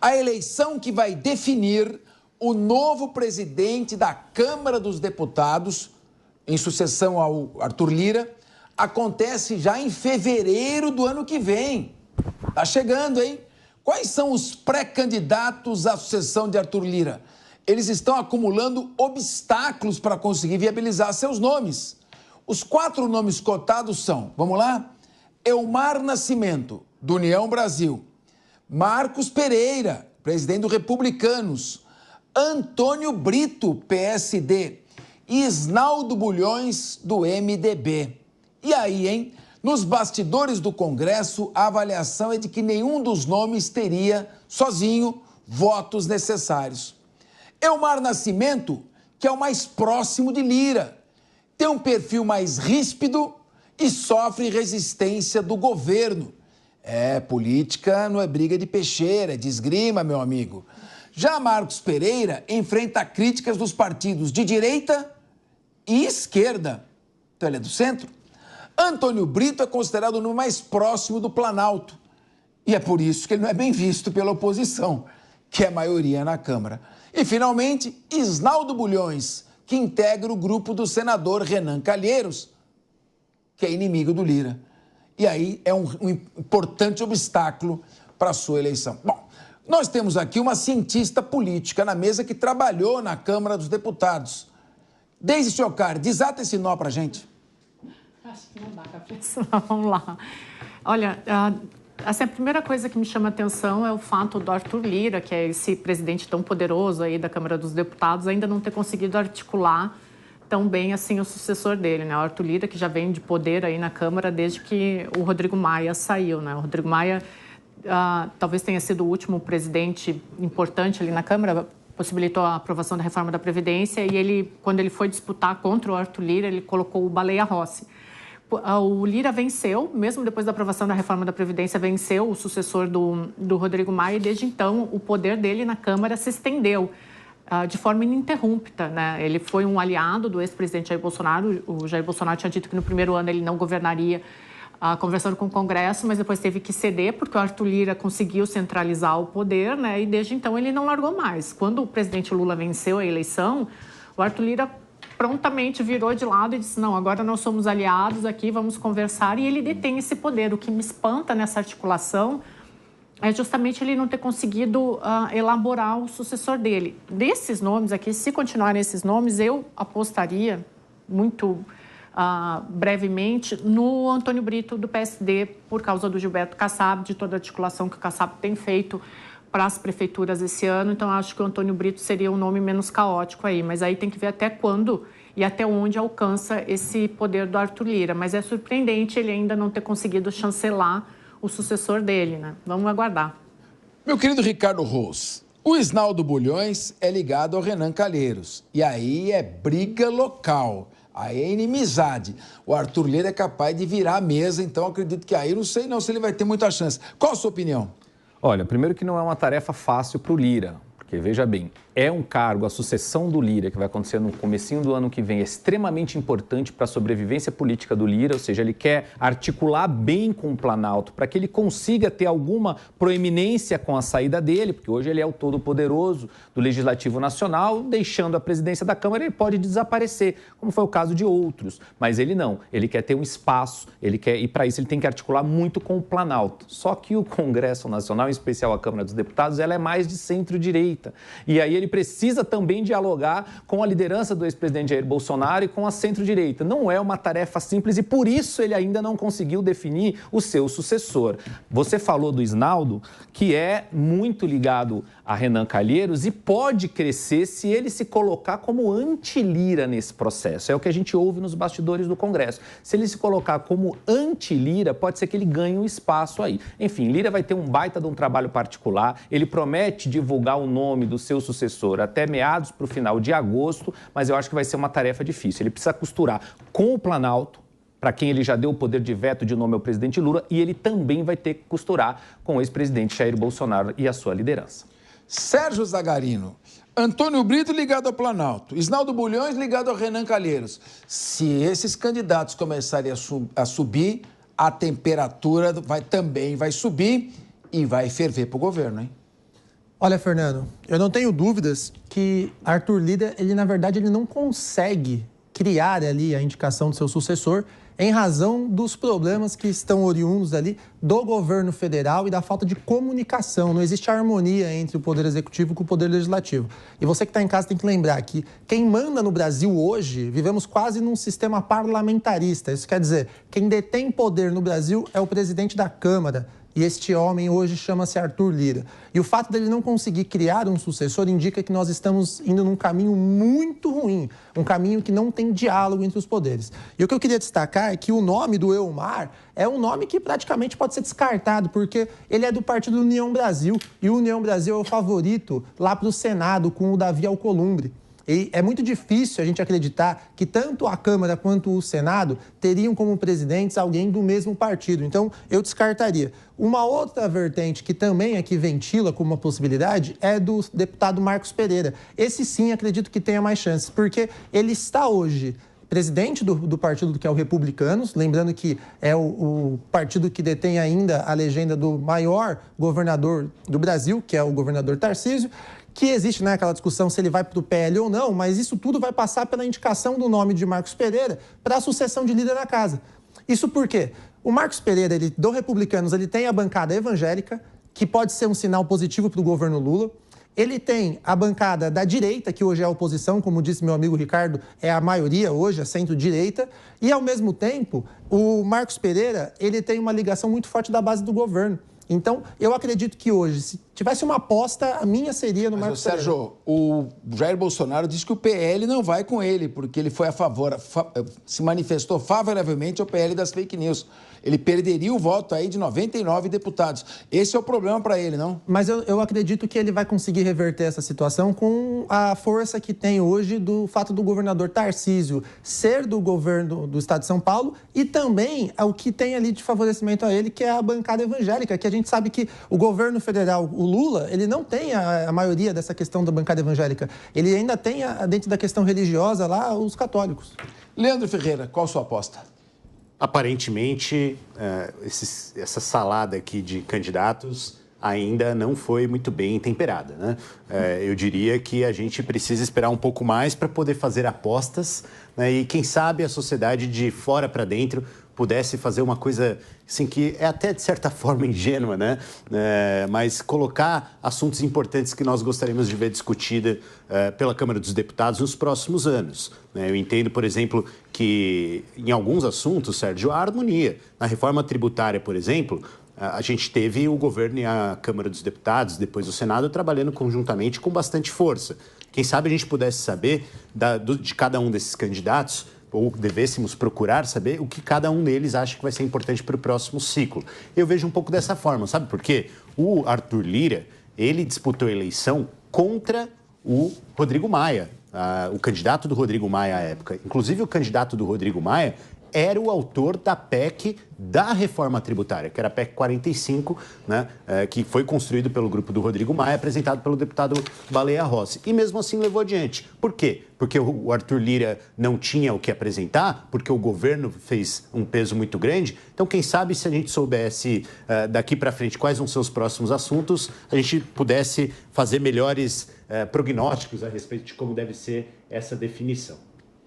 A eleição que vai definir o novo presidente da Câmara dos Deputados, em sucessão ao Arthur Lira, acontece já em fevereiro do ano que vem. Tá chegando, hein? Quais são os pré-candidatos à sucessão de Arthur Lira? Eles estão acumulando obstáculos para conseguir viabilizar seus nomes. Os 4 nomes cotados são, vamos lá? Elmar Nascimento, do União Brasil. Marcos Pereira, presidente do Republicanos. Antônio Brito, PSD. E Isnaldo Bulhões, do MDB. E aí, hein? Nos bastidores do Congresso, a avaliação é de que nenhum dos nomes teria, sozinho, votos necessários. Elmar Nascimento, que é o mais próximo de Lira, tem um perfil mais ríspido e sofre resistência do governo. Política não é briga de peixeira, é de esgrima, meu amigo. Já Marcos Pereira enfrenta críticas dos partidos de direita e esquerda. Então ele é do centro. Antônio Brito é considerado o nome mais próximo do Planalto. E é por isso que ele não é bem visto pela oposição, que é a maioria na Câmara. E, finalmente, Isnaldo Bulhões, que integra o grupo do senador Renan Calheiros, que é inimigo do Lira. E aí é um importante obstáculo para a sua eleição. Bom, nós temos aqui uma cientista política na mesa que trabalhou na Câmara dos Deputados. Deise Chocar, desata esse nó para a gente. Acho que não dá, cabeça. Vamos lá. Olha, assim, a primeira coisa que me chama a atenção é o fato do Arthur Lira, que é esse presidente tão poderoso aí da Câmara dos Deputados, ainda não ter conseguido articular tão bem assim o sucessor dele, né? O Arthur Lira, que já vem de poder aí na Câmara desde que o Rodrigo Maia saiu, né? O Rodrigo Maia talvez tenha sido o último presidente importante ali na Câmara, possibilitou a aprovação da reforma da Previdência e ele, quando ele foi disputar contra o Arthur Lira, ele colocou o Baleia Rossi. O Lira venceu, mesmo depois da aprovação da reforma da Previdência, venceu o sucessor do Rodrigo Maia e desde então o poder dele na Câmara se estendeu de forma ininterrupta, né? Ele foi um aliado do ex-presidente Jair Bolsonaro. O Jair Bolsonaro tinha dito que no primeiro ano ele não governaria, conversando com o Congresso, mas depois teve que ceder porque o Arthur Lira conseguiu centralizar o poder, né? E desde então ele não largou mais. Quando o presidente Lula venceu a eleição, o Arthur Lira prontamente virou de lado e disse, não, agora nós somos aliados aqui, vamos conversar, e ele detém esse poder. O que me espanta nessa articulação é justamente ele não ter conseguido elaborar o sucessor dele. Desses nomes aqui, se continuarem esses nomes, eu apostaria muito brevemente no Antônio Brito, do PSD, por causa do Gilberto Kassab, de toda a articulação que o Kassab tem feito para as prefeituras esse ano. Então, acho que o Antônio Brito seria um nome menos caótico aí. Mas aí tem que ver até quando e até onde alcança esse poder do Arthur Lira. Mas é surpreendente ele ainda não ter conseguido chancelar o sucessor dele, né? Vamos aguardar. Meu querido Ricardo Rous, o Isnaldo Bulhões é ligado ao Renan Calheiros. E aí é briga local. Aí é inimizade. O Arthur Lira é capaz de virar a mesa, então acredito que aí não sei não se ele vai ter muita chance. Qual a sua opinião? Olha, primeiro que não é uma tarefa fácil para o Lira, porque, veja bem, é um cargo, a sucessão do Lira, que vai acontecer no comecinho do ano que vem, é extremamente importante para a sobrevivência política do Lira, ou seja, ele quer articular bem com o Planalto para que ele consiga ter alguma proeminência com a saída dele, porque hoje ele é o todo-poderoso do Legislativo Nacional, deixando a presidência da Câmara, ele pode desaparecer, como foi o caso de outros, mas ele não, ele quer ter um espaço, ele quer, e para isso ele tem que articular muito com o Planalto. Só que o Congresso Nacional, em especial a Câmara dos Deputados, ela é mais de centro-direita. E aí ele precisa também dialogar com a liderança do ex-presidente Jair Bolsonaro e com a centro-direita. Não é uma tarefa simples e por isso ele ainda não conseguiu definir o seu sucessor. Você falou do Isnaldo, que é muito ligado a Renan Calheiros e pode crescer se ele se colocar como anti-Lira nesse processo. É o que a gente ouve nos bastidores do Congresso. Se ele se colocar como anti-Lira, pode ser que ele ganhe um espaço aí. Enfim, Lira vai ter um baita de um trabalho particular. Ele promete divulgar o nome do seu sucessor até meados para o final de agosto, mas eu acho que vai ser uma tarefa difícil. Ele precisa costurar com o Planalto, para quem ele já deu o poder de veto de nome ao presidente Lula, e ele também vai ter que costurar com o ex-presidente Jair Bolsonaro e a sua liderança. Sérgio Zagarino, Antônio Brito ligado ao Planalto, Isnaldo Bulhões ligado ao Renan Calheiros. Se esses candidatos começarem a subir, a temperatura também vai subir e vai ferver para o governo, hein? Olha, Fernando, eu não tenho dúvidas que Arthur Lira, na verdade, ele não consegue criar ali a indicação do seu sucessor em razão dos problemas que estão oriundos ali do governo federal e da falta de comunicação. Não existe harmonia entre o Poder Executivo com o Poder Legislativo. E você que está em casa tem que lembrar que quem manda no Brasil hoje, vivemos quase num sistema parlamentarista. Isso quer dizer, quem detém poder no Brasil é o presidente da Câmara. E este homem hoje chama-se Arthur Lira. E o fato dele não conseguir criar um sucessor indica que nós estamos indo num caminho muito ruim, um caminho que não tem diálogo entre os poderes. E o que eu queria destacar é que o nome do Elmar é um nome que praticamente pode ser descartado, porque ele é do partido União Brasil, e o União Brasil é o favorito lá para o Senado com o Davi Alcolumbre. E é muito difícil a gente acreditar que tanto a Câmara quanto o Senado teriam como presidentes alguém do mesmo partido. Então, eu descartaria. Uma outra vertente que também aqui ventila como uma possibilidade é do deputado Marcos Pereira. Esse sim, acredito que tenha mais chances, porque ele está hoje presidente do partido que é o Republicanos, lembrando que é o partido que detém ainda a legenda do maior governador do Brasil, que é o governador Tarcísio, que existe, né, aquela discussão se ele vai para o PL ou não, mas isso tudo vai passar pela indicação do nome de Marcos Pereira para a sucessão de líder na casa. Isso por quê? O Marcos Pereira, do Republicanos, ele tem a bancada evangélica, que pode ser um sinal positivo para o governo Lula. Ele tem a bancada da direita, que hoje é a oposição, como disse meu amigo Ricardo, é a maioria hoje, a centro-direita. E, ao mesmo tempo, o Marcos Pereira, ele tem uma ligação muito forte da base do governo. Então, eu acredito que hoje, se tivesse uma aposta, a minha seria no Marcos Pereira. Sérgio, o Jair Bolsonaro disse que o PL não vai com ele, porque ele foi a favor, se manifestou favoravelmente ao PL das fake news. Ele perderia o voto aí de 99 deputados. Esse é o problema para ele, não? Mas eu acredito que ele vai conseguir reverter essa situação com a força que tem hoje do fato do governador Tarcísio ser do governo do estado de São Paulo e também o que tem ali de favorecimento a ele, que é a bancada evangélica, que a gente sabe que o governo federal, o Lula, ele não tem a maioria dessa questão da bancada evangélica. Ele ainda tem, dentro da questão religiosa lá, os católicos. Leandro Ferreira, qual a sua aposta? Aparentemente, essa salada aqui de candidatos ainda não foi muito bem temperada, né? Eu diria que a gente precisa esperar um pouco mais para poder fazer apostas, né? E quem sabe a sociedade de fora para dentro pudesse fazer uma coisa assim, que é até de certa forma ingênua, né? Mas colocar assuntos importantes que nós gostaríamos de ver discutida pela Câmara dos Deputados nos próximos anos. Eu entendo, por exemplo, que em alguns assuntos, Sérgio, há harmonia. Na reforma tributária, por exemplo, a gente teve o governo e a Câmara dos Deputados, depois o Senado, trabalhando conjuntamente com bastante força. Quem sabe a gente pudesse saber de cada um desses candidatos, ou devêssemos procurar saber o que cada um deles acha que vai ser importante para o próximo ciclo. Eu vejo um pouco dessa forma, sabe por quê? O Arthur Lira, ele disputou a eleição contra o Rodrigo Maia, o candidato do Rodrigo Maia à época. Inclusive, o candidato do Rodrigo Maia era o autor da PEC da reforma tributária, que era a PEC 45, né, que foi construído pelo grupo do Rodrigo Maia, apresentado pelo deputado Baleia Rossi. E mesmo assim levou adiante. Por quê? Porque o Arthur Lira não tinha o que apresentar, porque o governo fez um peso muito grande. Então, quem sabe, se a gente soubesse daqui para frente quais vão ser os próximos assuntos, a gente pudesse fazer melhores prognósticos a respeito de como deve ser essa definição.